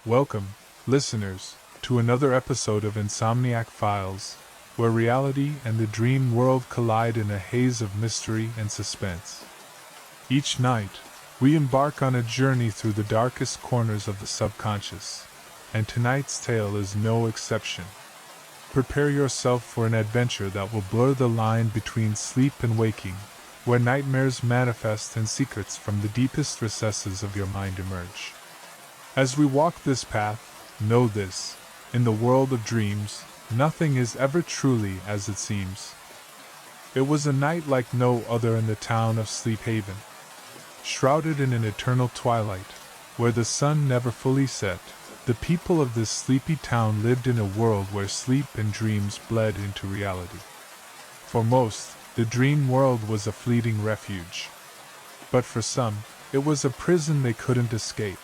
Welcome, listeners, to another episode of Insomniac Files, where reality and the dream world collide in a haze of mystery and suspense. Each night, we embark on a journey through the darkest corners of the subconscious, and tonight's tale is no exception. Prepare yourself for an adventure that will blur the line between sleep and waking, where nightmares manifest and secrets from the deepest recesses of your mind emerge. As we walk this path, know this: in the world of dreams, nothing is ever truly as it seems. It was a night like no other in the town of Sleep Haven. Shrouded in an eternal twilight, where the sun never fully set, the people of this sleepy town lived in a world where sleep and dreams bled into reality. For most, the dream world was a fleeting refuge. But for some, it was a prison they couldn't escape.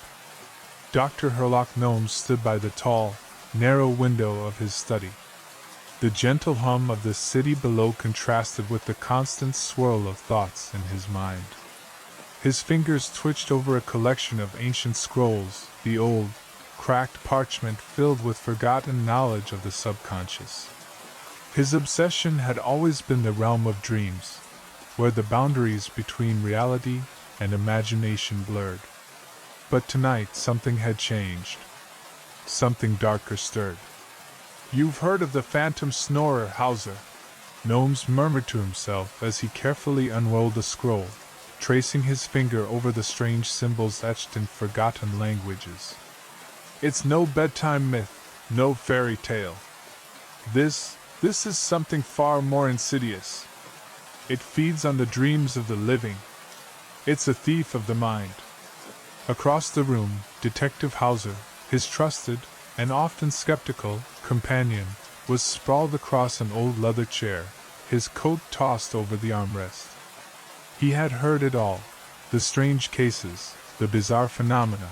Dr. Herlock Gnomes stood by the tall, narrow window of his study. The gentle hum of the city below contrasted with the constant swirl of thoughts in his mind. His fingers twitched over a collection of ancient scrolls, the old, cracked parchment filled with forgotten knowledge of the subconscious. His obsession had always been the realm of dreams, where the boundaries between reality and imagination blurred. But tonight something had changed. Something darker stirred. "You've heard of the phantom snorer, Hauser," Gnomes murmured to himself as he carefully unrolled a scroll, tracing his finger over the strange symbols etched in forgotten languages. "It's no bedtime myth, no fairy tale. This is something far more insidious. It feeds on the dreams of the living. It's a thief of the mind." Across the room, Detective Hauser, his trusted, and often skeptical, companion, was sprawled across an old leather chair, his coat tossed over the armrest. He had heard it all: the strange cases, the bizarre phenomena,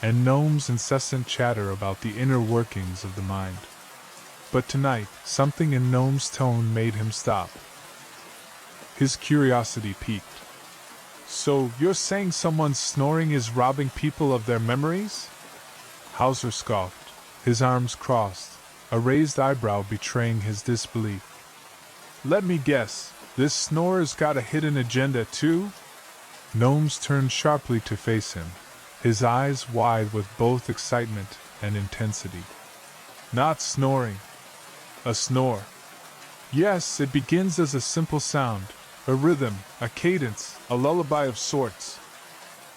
and Gnome's incessant chatter about the inner workings of the mind. But tonight, something in Gnome's tone made him stop. His curiosity piqued. "So, you're saying someone snoring is robbing people of their memories?" Hauser scoffed, his arms crossed, a raised eyebrow betraying his disbelief. "Let me guess, this snorer's got a hidden agenda too?" Gnomes turned sharply to face him, his eyes wide with both excitement and intensity. "Not snoring. A snore. Yes, it begins as a simple sound, a rhythm, a cadence, a lullaby of sorts.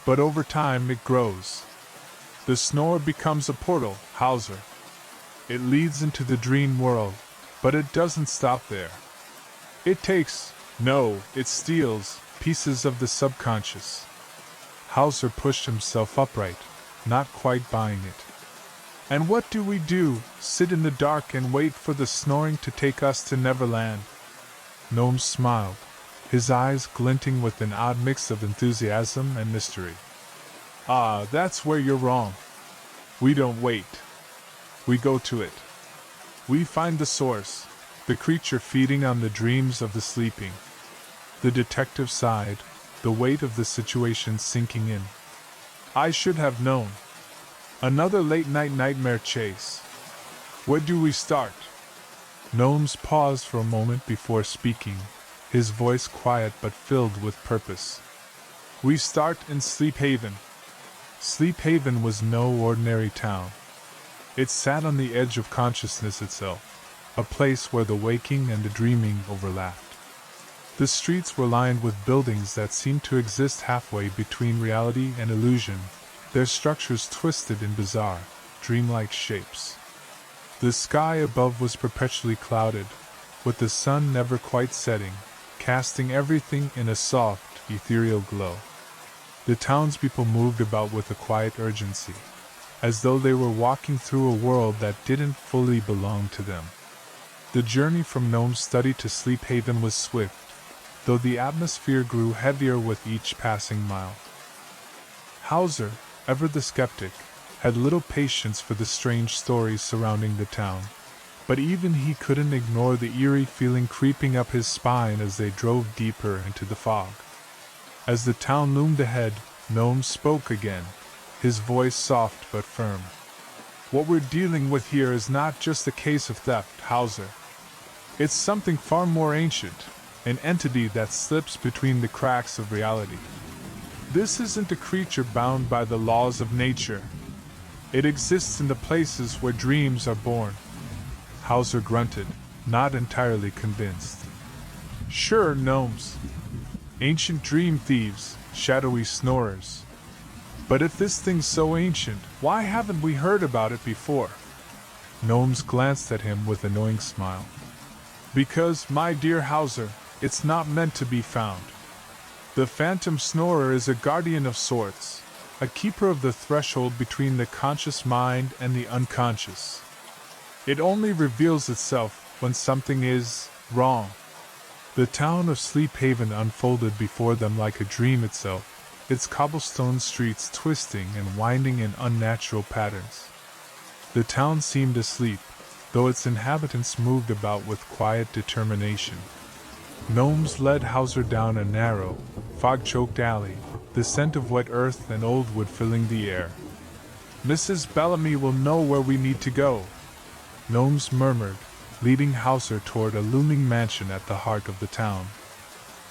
But over time it grows. The snore becomes a portal, Hauser. It leads into the dream world, but it doesn't stop there. It steals pieces of the subconscious." Hauser pushed himself upright, not quite buying it. "And what do we do, sit in the dark and wait for the snoring to take us to Neverland?" Gnome smiled, his eyes glinting with an odd mix of enthusiasm and mystery. "Ah, that's where you're wrong. We don't wait. We go to it. We find the source, the creature feeding on the dreams of the sleeping." The detective sighed, the weight of the situation sinking in. "I should have known. Another late-night nightmare chase. Where do we start?" Gnomes paused for a moment before speaking, his voice quiet but filled with purpose. "We start in Sleep Haven." Sleep Haven was no ordinary town. It sat on the edge of consciousness itself, a place where the waking and the dreaming overlapped. The streets were lined with buildings that seemed to exist halfway between reality and illusion, their structures twisted in bizarre, dreamlike shapes. The sky above was perpetually clouded, with the sun never quite setting, casting everything in a soft, ethereal glow. The townspeople moved about with a quiet urgency, as though they were walking through a world that didn't fully belong to them. The journey from Gnome's study to Sleep Haven was swift, though the atmosphere grew heavier with each passing mile. Hauser, ever the skeptic, had little patience for the strange stories surrounding the town, but even he couldn't ignore the eerie feeling creeping up his spine as they drove deeper into the fog. As the town loomed ahead, Gnome spoke again, his voice soft but firm. What we're dealing with here is not just a case of theft, Hauser. It's something far more ancient, an entity that slips between the cracks of reality. This isn't a creature bound by the laws of nature. It exists in the places where dreams are born. Hauser grunted, not entirely convinced. Sure, gnomes. Ancient dream thieves, shadowy snorers. But if this thing's so ancient, why haven't we heard about it before? Gnomes glanced at him with an annoying smile. Because, my dear Hauser, it's not meant to be found. The phantom snorer is a guardian of sorts, a keeper of the threshold between the conscious mind and the unconscious. It only reveals itself when something is wrong. The town of Sleep Haven unfolded before them like a dream itself, its cobblestone streets twisting and winding in unnatural patterns. The town seemed asleep, though its inhabitants moved about with quiet determination. Gnomes led Hauser down a narrow, fog-choked alley, the scent of wet earth and old wood filling the air. Mrs. Bellamy will know where we need to go, Gnomes murmured, leading Hauser toward a looming mansion at the heart of the town.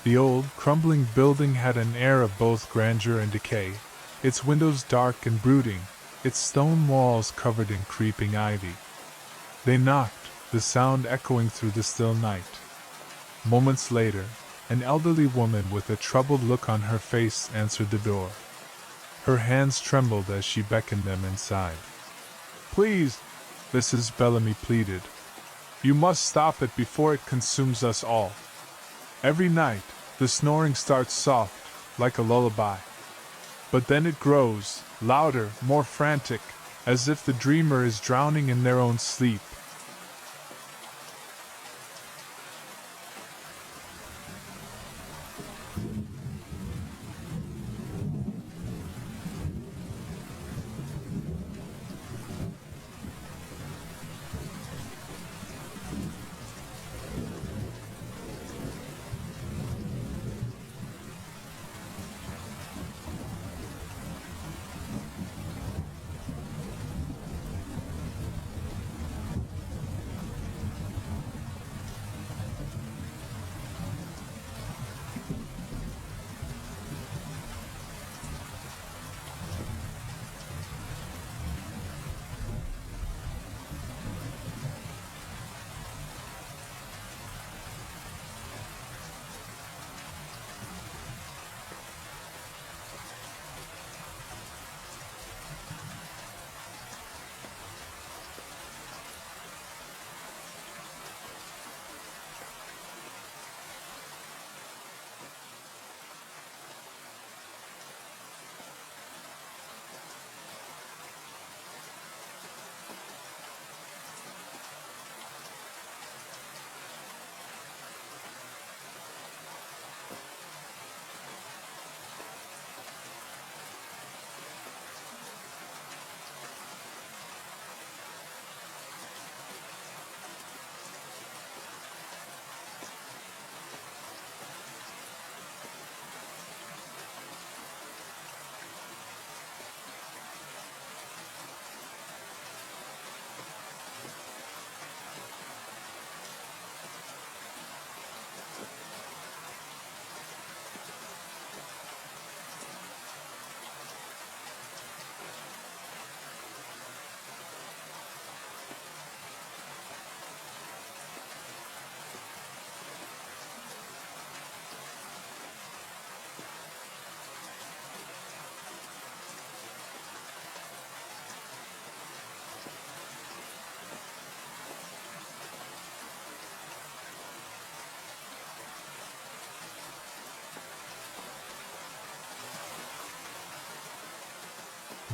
The old, crumbling building had an air of both grandeur and decay, its windows dark and brooding, its stone walls covered in creeping ivy. They knocked, the sound echoing through the still night. Moments later, an elderly woman with a troubled look on her face answered the door. Her hands trembled as she beckoned them inside. Please, Mrs. Bellamy pleaded. You must stop it before it consumes us all. Every night, the snoring starts soft, like a lullaby. But then it grows, louder, more frantic, as if the dreamer is drowning in their own sleep.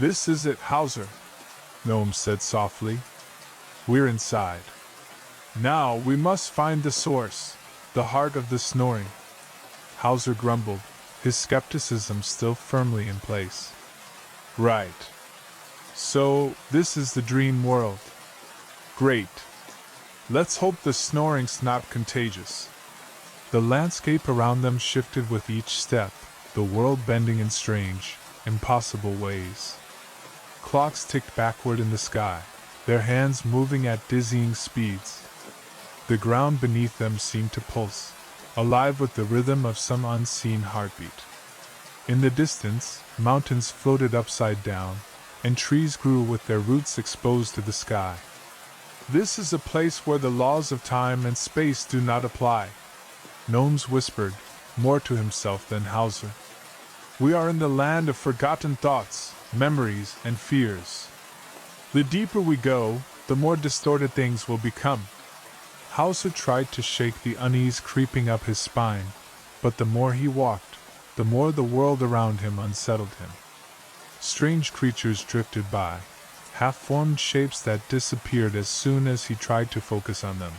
This is it, Hauser, Gnome said softly. We're inside. Now we must find the source, the heart of the snoring. Hauser grumbled, his skepticism still firmly in place. Right. So, this is the dream world. Great. Let's hope the snoring's not contagious. The landscape around them shifted with each step, the world bending in strange, impossible ways. Clocks ticked backward in the sky, their hands moving at dizzying speeds. The ground beneath them seemed to pulse, alive with the rhythm of some unseen heartbeat. In the distance, mountains floated upside down, and trees grew with their roots exposed to the sky. "This is a place where the laws of time and space do not apply," Gnomes whispered, more to himself than Hauser. "We are in the land of forgotten thoughts, memories, and fears. The deeper we go, the more distorted things will become." Hauser tried to shake the unease creeping up his spine, but the more he walked, the more the world around him unsettled him. Strange creatures drifted by, half-formed shapes that disappeared as soon as he tried to focus on them.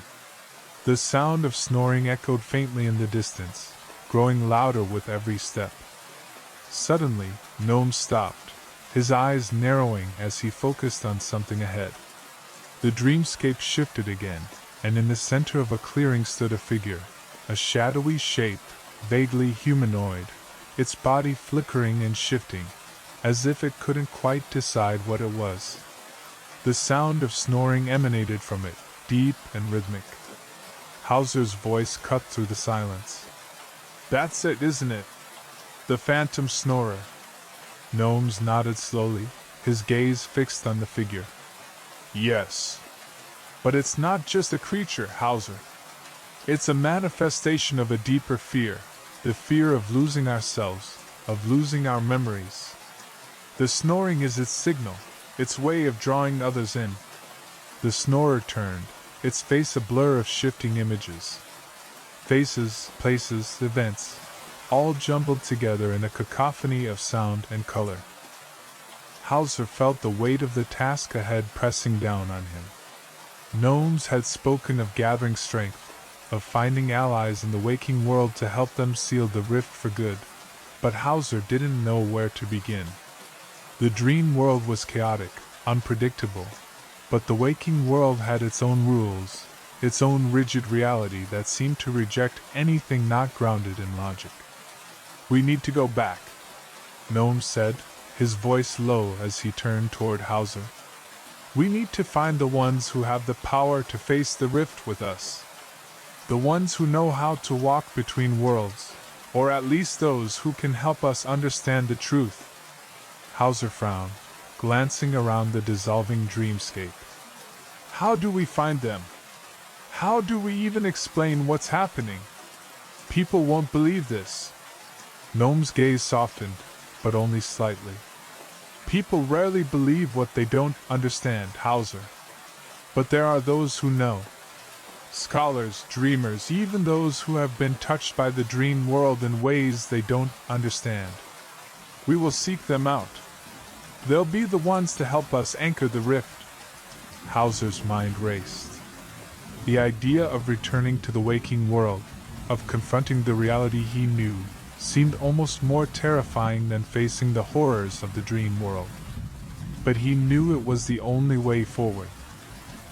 The sound of snoring echoed faintly in the distance, growing louder with every step. Suddenly, Gnome stopped, his eyes narrowing as he focused on something ahead. The dreamscape shifted again, and in the center of a clearing stood a figure, a shadowy shape, vaguely humanoid, its body flickering and shifting, as if it couldn't quite decide what it was. The sound of snoring emanated from it, deep and rhythmic. Hauser's voice cut through the silence. "That's it, isn't it? The phantom snorer." Gnomes nodded slowly, his gaze fixed on the figure. "Yes. But it's not just a creature, Hauser. It's a manifestation of a deeper fear, the fear of losing ourselves, of losing our memories. The snoring is its signal, its way of drawing others in." The snorer turned, its face a blur of shifting images. Faces, places, events, all jumbled together in a cacophony of sound and color. Hauser felt the weight of the task ahead pressing down on him. Gnomes had spoken of gathering strength, of finding allies in the waking world to help them seal the rift for good, but Hauser didn't know where to begin. The dream world was chaotic, unpredictable, but the waking world had its own rules, its own rigid reality that seemed to reject anything not grounded in logic. "We need to go back," Gnome said, his voice low as he turned toward Hauser. "We need to find the ones who have the power to face the rift with us. The ones who know how to walk between worlds, or at least those who can help us understand the truth." Hauser frowned, glancing around the dissolving dreamscape. "How do we find them? How do we even explain what's happening? People won't believe this." Gnome's gaze softened, but only slightly. "People rarely believe what they don't understand, Hauser. But there are those who know. Scholars, dreamers, even those who have been touched by the dream world in ways they don't understand. We will seek them out. They'll be the ones to help us anchor the rift." Hauser's mind raced. The idea of returning to the waking world, of confronting the reality he knew, seemed almost more terrifying than facing the horrors of the dream world. But he knew it was the only way forward.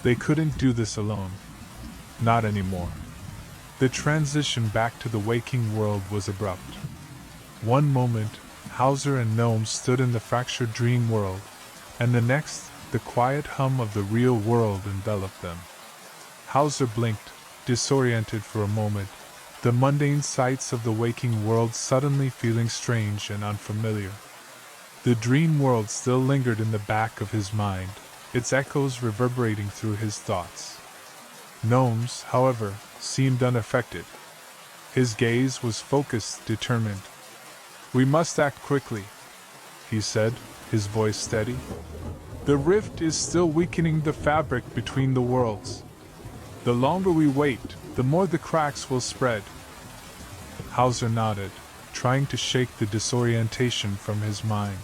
They couldn't do this alone. Not anymore. The transition back to the waking world was abrupt. One moment, Hauser and Gnome stood in the fractured dream world, and the next, the quiet hum of the real world enveloped them. Hauser blinked, disoriented for a moment, the mundane sights of the waking world suddenly feeling strange and unfamiliar. The dream world still lingered in the back of his mind, its echoes reverberating through his thoughts. Gnomes, however, seemed unaffected. His gaze was focused, determined. "We must act quickly," he said, his voice steady. "The rift is still weakening the fabric between the worlds. The longer we wait, the more the cracks will spread." Hauser nodded, trying to shake the disorientation from his mind.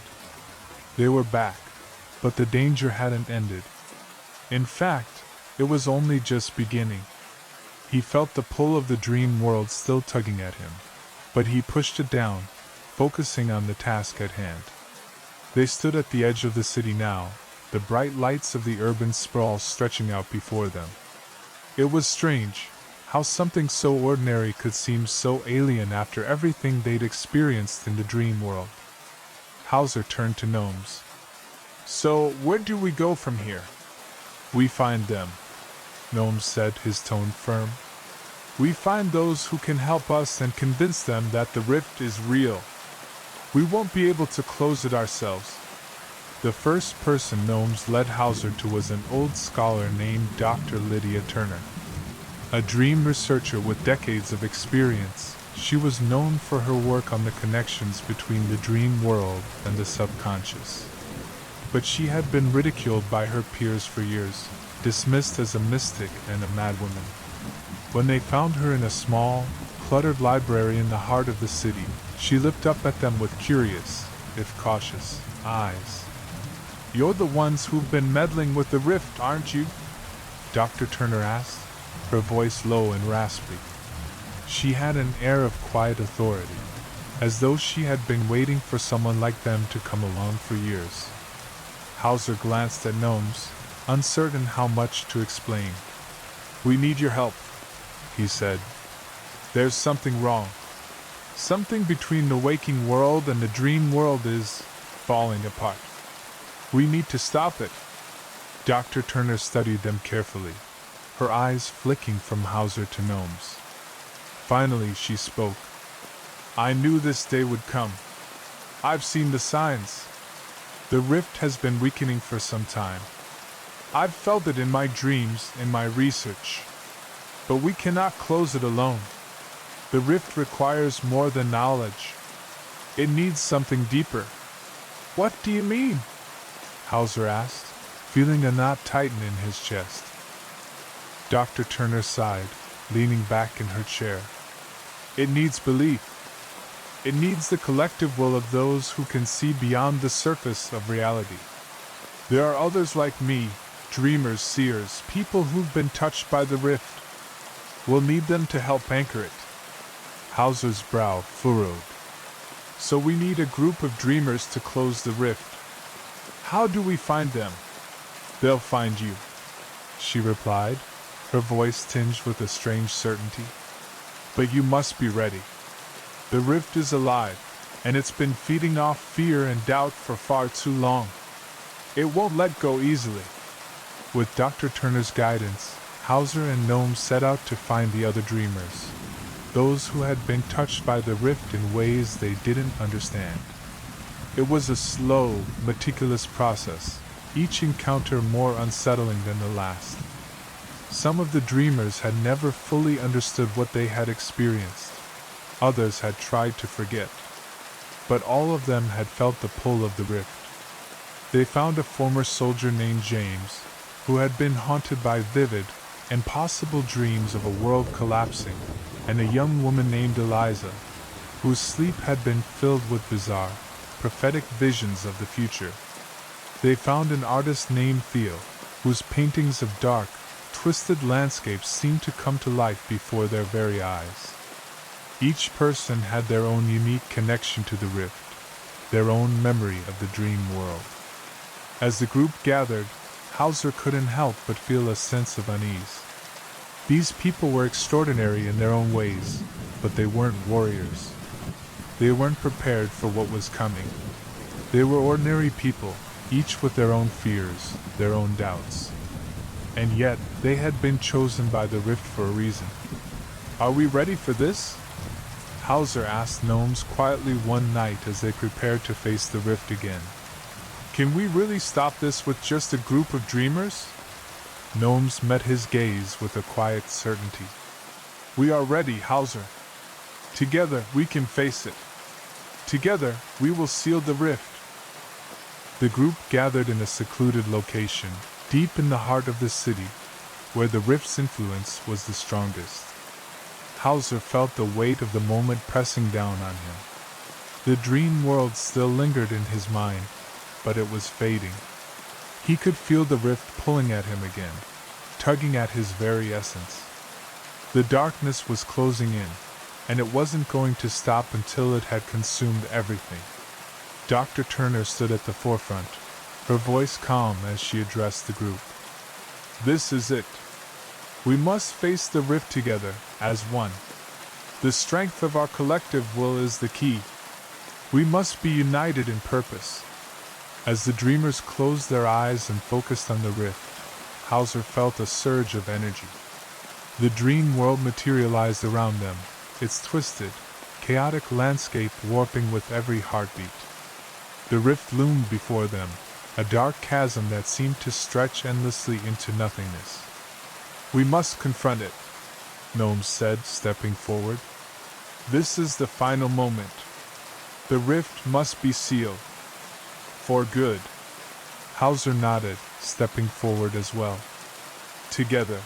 They were back, but the danger hadn't ended. In fact, it was only just beginning. He felt the pull of the dream world still tugging at him, but he pushed it down, focusing on the task at hand. They stood at the edge of the city now, the bright lights of the urban sprawl stretching out before them. It was strange, how something so ordinary could seem so alien after everything they'd experienced in the dream world. Hauser turned to Gnomes. So, where do we go from here? We find them, Gnome said, his tone firm. We find those who can help us and convince them that the rift is real. We won't be able to close it ourselves. The first person Gnomes led Hauser to was an old scholar named Dr. Lydia Turner. A dream researcher with decades of experience, she was known for her work on the connections between the dream world and the subconscious. But she had been ridiculed by her peers for years, dismissed as a mystic and a madwoman. When they found her in a small, cluttered library in the heart of the city, she looked up at them with curious, if cautious, eyes. "You're the ones who've been meddling with the rift, aren't you?" Dr. Turner asked, her voice low and raspy. She had an air of quiet authority, as though she had been waiting for someone like them to come along for years. Hauser glanced at Gnomes, uncertain how much to explain. "We need your help," he said. "There's something wrong. Something between the waking world and the dream world is falling apart. We need to stop it." Dr. Turner studied them carefully, her eyes flicking from Hauser to Gnomes. Finally she spoke. "I knew this day would come. I've seen the signs. The rift has been weakening for some time. I've felt it in my dreams, in my research. But we cannot close it alone. The rift requires more than knowledge. It needs something deeper." "What do you mean?" Hauser asked, feeling a knot tighten in his chest. Dr. Turner sighed, leaning back in her chair. "It needs belief. It needs the collective will of those who can see beyond the surface of reality. There are others like me, dreamers, seers, people who've been touched by the rift. We'll need them to help anchor it." Hauser's brow furrowed. "So we need a group of dreamers to close the rift. How do we find them?" "They'll find you," she replied, her voice tinged with a strange certainty. "But you must be ready. The rift is alive, and it's been feeding off fear and doubt for far too long. It won't let go easily." With Dr. Turner's guidance, Hauser and Gnome set out to find the other dreamers, those who had been touched by the rift in ways they didn't understand. It was a slow, meticulous process, each encounter more unsettling than the last. Some of the dreamers had never fully understood what they had experienced. Others had tried to forget. But all of them had felt the pull of the rift. They found a former soldier named James, who had been haunted by vivid, impossible dreams of a world collapsing, and a young woman named Eliza, whose sleep had been filled with bizarre, prophetic visions of the future. They found an artist named Theo, whose paintings of dark, twisted landscapes seemed to come to life before their very eyes. Each person had their own unique connection to the rift, their own memory of the dream world. As the group gathered, Hauser couldn't help but feel a sense of unease. These people were extraordinary in their own ways, but they weren't warriors. They weren't prepared for what was coming. They were ordinary people, each with their own fears, their own doubts. And yet, they had been chosen by the rift for a reason. "Are we ready for this?" Hauser asked Gnomes quietly one night as they prepared to face the rift again. "Can we really stop this with just a group of dreamers?" Gnomes met his gaze with a quiet certainty. "We are ready, Hauser. Together we can face it. Together we will seal the rift." The group gathered in a secluded location, deep in the heart of the city, where the rift's influence was the strongest. Hauser felt the weight of the moment pressing down on him. The dream world still lingered in his mind, but it was fading. He could feel the rift pulling at him again, tugging at his very essence. The darkness was closing in, and it wasn't going to stop until it had consumed everything. Dr. Turner stood at the forefront, her voice calm as she addressed the group. "This is it. We must face the rift together, as one. The strength of our collective will is the key. We must be united in purpose. As the dreamers closed their eyes and focused on the rift, Hauser felt a surge of energy. The dream world materialized around them, its twisted, chaotic landscape warping with every heartbeat. The rift loomed before them, a dark chasm that seemed to stretch endlessly into nothingness. "We must confront it," Gnomes said, stepping forward. "This is the final moment. The rift must be sealed. For good." Hauser nodded, stepping forward as well. Together.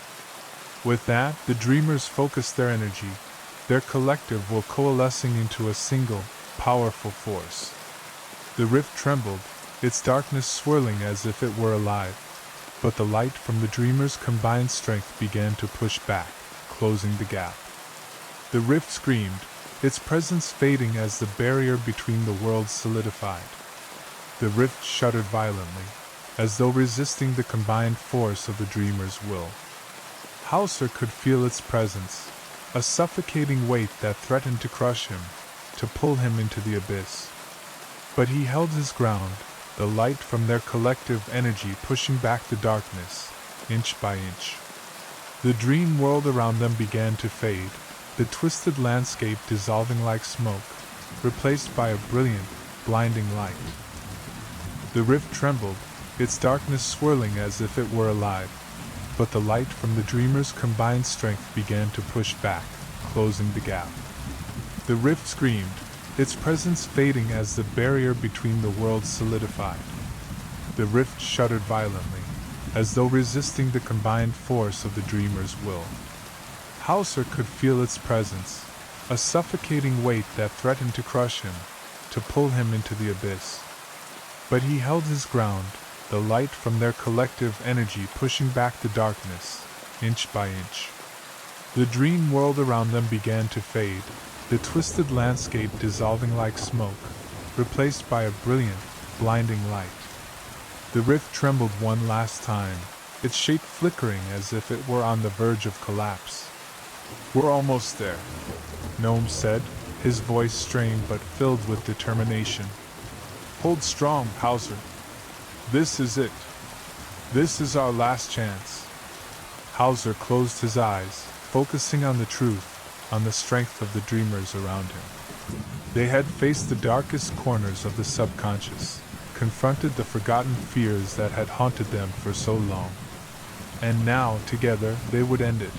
With that, the dreamers focused their energy, their collective will coalescing into a single, powerful force. The rift trembled, its darkness swirling as if it were alive, but the light from the dreamers' combined strength began to push back, closing the gap. The rift screamed, its presence fading as the barrier between the worlds solidified. The rift shuddered violently, as though resisting the combined force of the dreamer's will. Hauser could feel its presence, a suffocating weight that threatened to crush him, to pull him into the abyss. But he held his ground, the light from their collective energy pushing back the darkness, inch by inch. The dream world around them began to fade, the twisted landscape dissolving like smoke, replaced by a brilliant, blinding light. The rift trembled, its darkness swirling as if it were alive, but the light from the dreamer's combined strength began to push back, closing the gap. The rift screamed, its presence fading as the barrier between the worlds solidified. The rift shuddered violently, as though resisting the combined force of the dreamer's will. Hauser could feel its presence, a suffocating weight that threatened to crush him, to pull him into the abyss. But he held his ground, the light from their collective energy pushing back the darkness, inch by inch. The dream world around them began to fade, the twisted landscape dissolving like smoke, replaced by a brilliant, blinding light. The rift trembled one last time, its shape flickering as if it were on the verge of collapse. "We're almost there," Gnome said, his voice strained but filled with determination. "Hold strong, Hauser. This is it. This is our last chance." Hauser closed his eyes, focusing on the truth, on the strength of the dreamers around him. They had faced the darkest corners of the subconscious, confronted the forgotten fears that had haunted them for so long. And now, together, they would end it.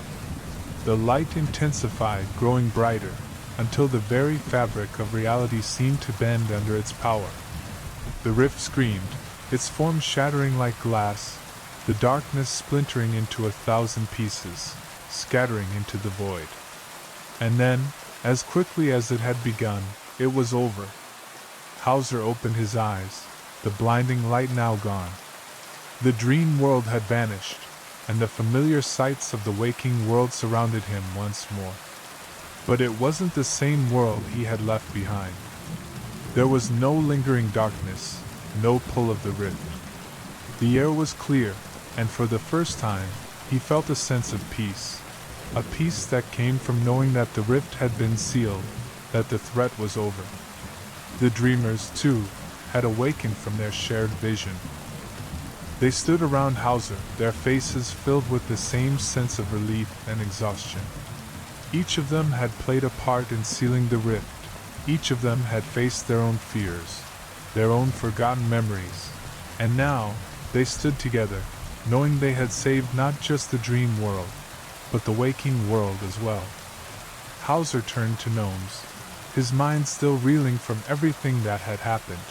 The light intensified, growing brighter, until the very fabric of reality seemed to bend under its power. The rift screamed, its form shattering like glass, the darkness splintering into 1,000 pieces, scattering into the void. And then, as quickly as it had begun, it was over. Hauser opened his eyes, the blinding light now gone. The dream world had vanished, and the familiar sights of the waking world surrounded him once more. But it wasn't the same world he had left behind. There was no lingering darkness, no pull of the rift. The air was clear, and for the first time, he felt a sense of peace. A peace that came from knowing that the rift had been sealed, that the threat was over. The dreamers, too, had awakened from their shared vision. They stood around Hauser, their faces filled with the same sense of relief and exhaustion. Each of them had played a part in sealing the rift. Each of them had faced their own fears, their own forgotten memories, and now they stood together, knowing they had saved not just the dream world, but the waking world as well. Hauser turned to Gnomes, his mind still reeling from everything that had happened.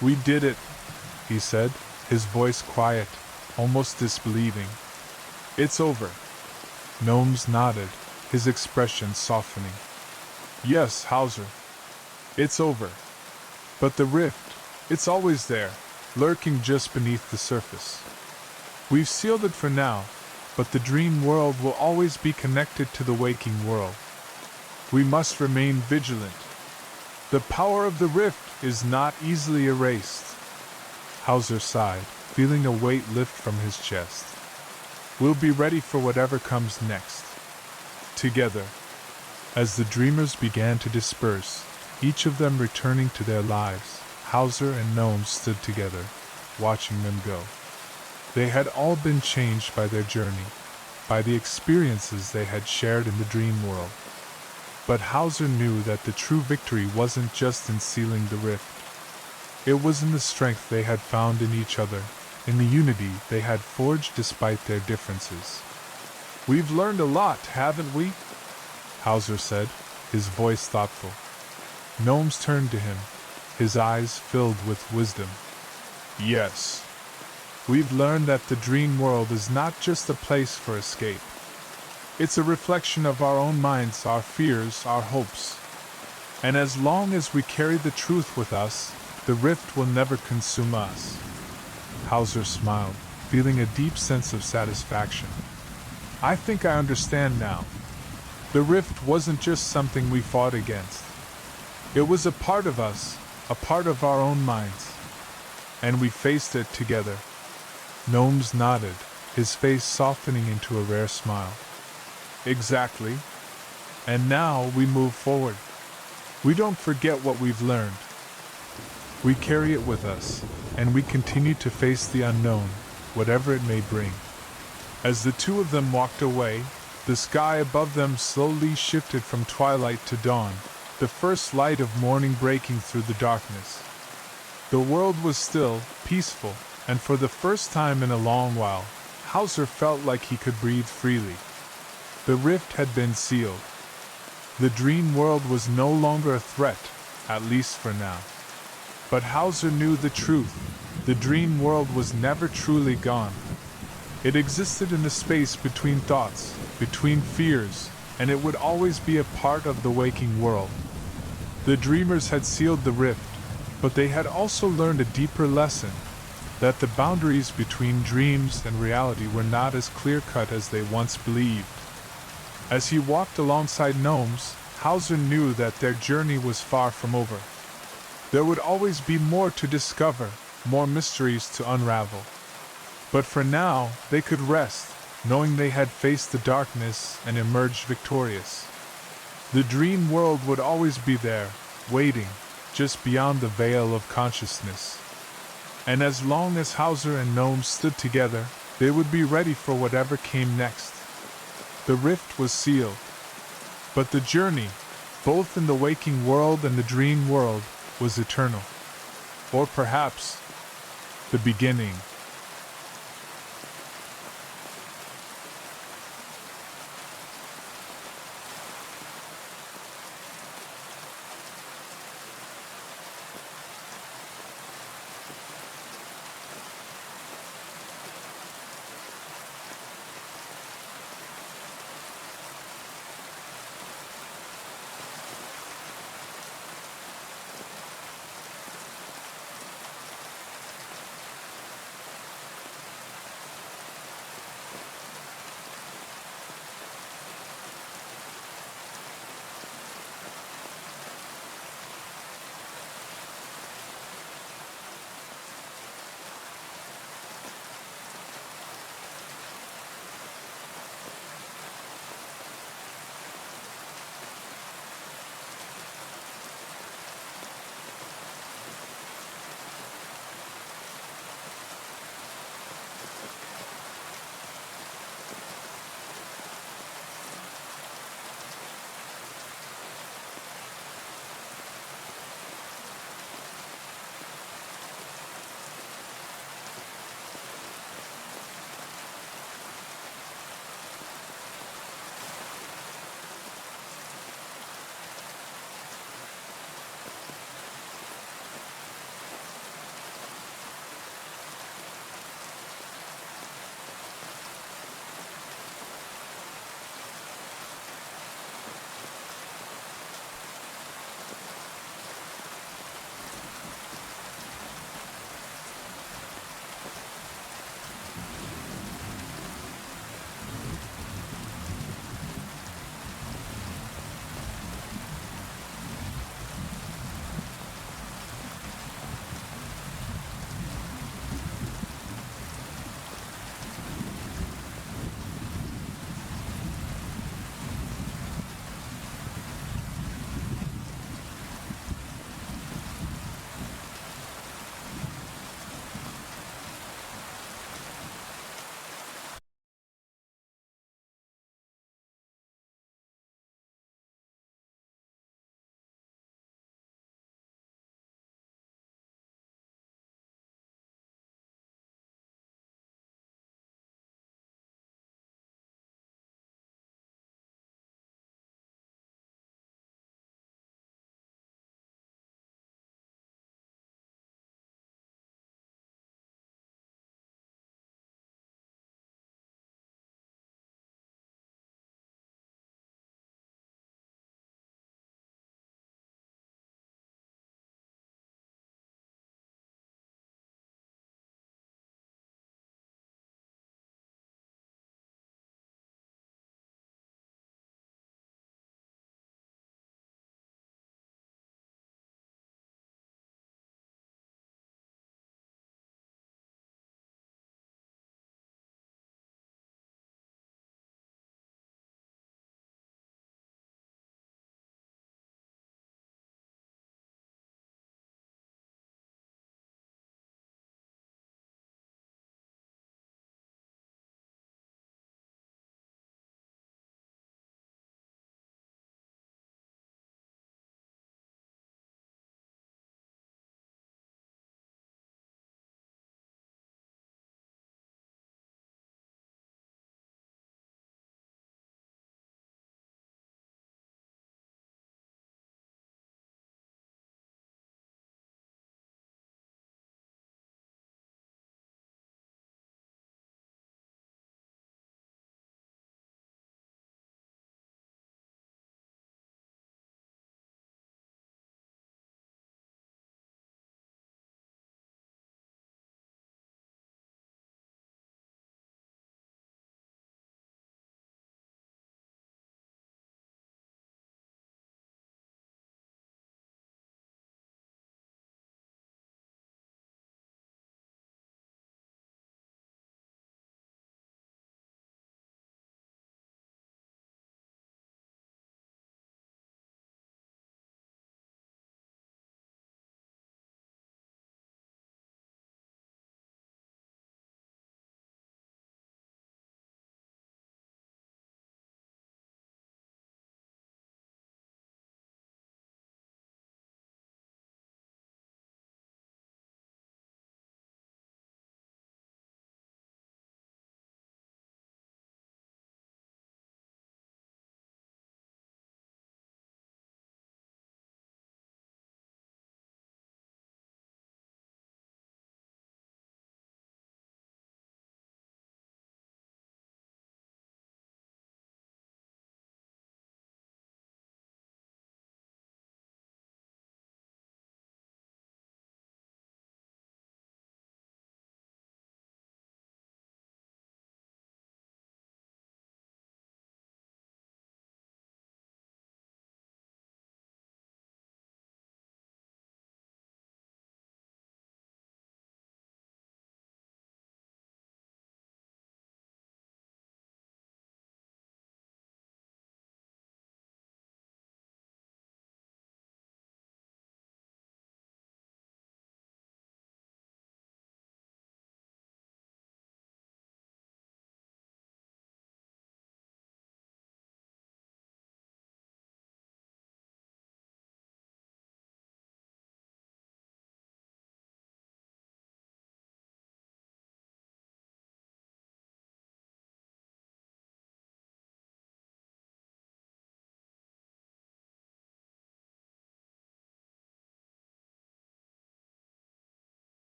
"We did it," he said, his voice quiet, almost disbelieving. "It's over." Gnomes nodded, his expression softening. "Yes, Hauser. It's over. But the rift, it's always there, lurking just beneath the surface. We've sealed it for now, but the dream world will always be connected to the waking world. We must remain vigilant. The power of the rift is not easily erased." Hauser sighed, feeling a weight lift from his chest. "We'll be ready for whatever comes next." Together. As the dreamers began to disperse, each of them returning to their lives, Hauser and Gnome stood together, watching them go. They had all been changed by their journey, by the experiences they had shared in the dream world. But Hauser knew that the true victory wasn't just in sealing the rift. It was in the strength they had found in each other, in the unity they had forged despite their differences. "We've learned a lot, haven't we?" Hauser said, his voice thoughtful. Gnomes turned to him, his eyes filled with wisdom. "Yes. We've learned that the dream world is not just a place for escape. It's a reflection of our own minds, our fears, our hopes. And as long as we carry the truth with us, the rift will never consume us." Hauser smiled, feeling a deep sense of satisfaction. "I think I understand now. The rift wasn't just something we fought against. It was a part of us, a part of our own minds. And we faced it together." Gnomes nodded, his face softening into a rare smile. "Exactly. And now we move forward. We don't forget what we've learned. We carry it with us, and we continue to face the unknown, whatever it may bring." As the two of them walked away, the sky above them slowly shifted from twilight to dawn, the first light of morning breaking through the darkness. The world was still, peaceful, and for the first time in a long while, Hauser felt like he could breathe freely. The rift had been sealed. The dream world was no longer a threat, at least for now. But Hauser knew the truth. The dream world was never truly gone. It existed in the space between thoughts, between fears, and it would always be a part of the waking world. The dreamers had sealed the rift, but they had also learned a deeper lesson, that the boundaries between dreams and reality were not as clear-cut as they once believed. As he walked alongside Gnomes, Hauser knew that their journey was far from over. There would always be more to discover, more mysteries to unravel. But for now, they could rest, knowing they had faced the darkness and emerged victorious. The dream world would always be there, waiting, just beyond the veil of consciousness. And as long as Hauser and Gnome stood together, they would be ready for whatever came next. The rift was sealed. But the journey, both in the waking world and the dream world, was eternal. Or perhaps, the beginning.